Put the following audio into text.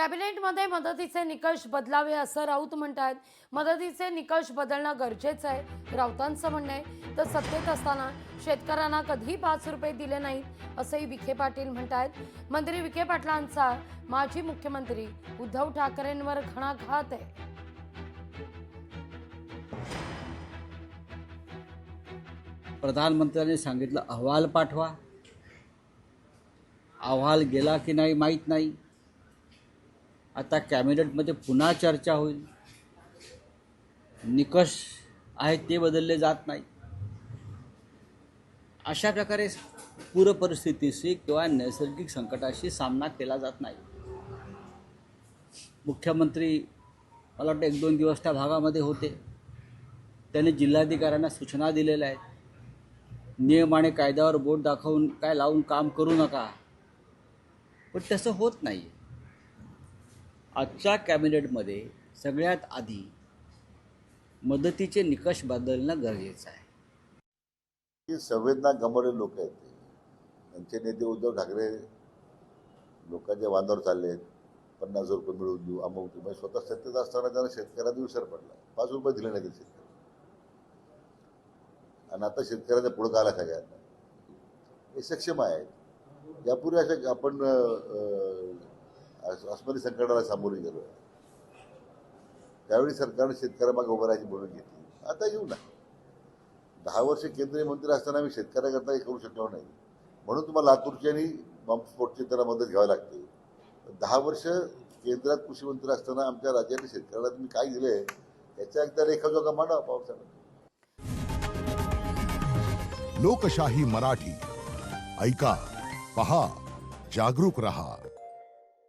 कॅबिनेटमध्ये मदतीचे निकष बदलावे असं राऊत म्हणतात। मदतीचे निकष बदलणं गरजेचं आहे राऊतांचं म्हणणं आहे। तर सत्तेत असताना शेतकऱ्यांना कधी 5 रुपये दिले नाहीत असंही विखे पाटील म्हणतात। मंत्री विखे पाटलांचा माजी मुख्यमंत्री उद्धव ठाकरेंवर घणाघात आहे। प्रधानमंत्र्यांनी सांगितलं अहवाल पाठवा। अहवाल गेला की नाही माहीत नाही। आता कॅबिनेटमध्ये पुन्हा चर्चा होईल। निकष आहेत ते बदलले जात नाही। अशा प्रकारे पूर परिस्थितीशी किंवा नैसर्गिक संकटाशी सामना केला जात नाही। मुख्यमंत्री मला वाटतं 1-2 दिवस त्या भागामध्ये होते। त्यांनी जिल्हाधिकाऱ्यांना सूचना दिलेल्या आहेत। नियम आणि कायद्यावर बोट दाखवून काय लावून काम करू नका, पण तसं होत नाही। आजच्या कॅबिनेटमध्ये सगळ्यात आधी मदतीचे निकष बदलणं गरजेचं आहे। ही संवेदना गमावलेले लोक आहेत। त्यांचे नेते उद्धव ठाकरे लोकांच्या बांधावर चालले आहेत। 50 रुपये मिळवून देऊ अमुक देऊ। स्वतः सत्तेत असताना त्यांना शेतकऱ्यांना विसर पडला, 5 रुपये दिले नाही शेतकरी। आणि आता शेतकऱ्याच्या पुढे आला सगळ्यांना हे सक्षम आहेत। यापूर्वी अशा आपण अस्मरी संकटाला सामोरे गेलो। त्यावेळी सरकारने शेतकऱ्यामागे उभं राहायची भूमिका घेतली। आता येऊ ना, 10 वर्ष केंद्रीय मंत्री असताना आम्ही शेतकऱ्याकरता हे करू शकलो नाही, म्हणून तुम्हाला लातूरची आणि बॉम्बस्फोटची त्यांना मदत घ्यावी लागते। 10 वर्ष केंद्रात कृषी मंत्री असताना आमच्या राज्यातील शेतकऱ्याला तुम्ही काय दिले याचा एकदा रेखाजोखा मांडा पावसाळ्यात। लोकशाही मराठी ऐका, पहा, जागरूक रहा।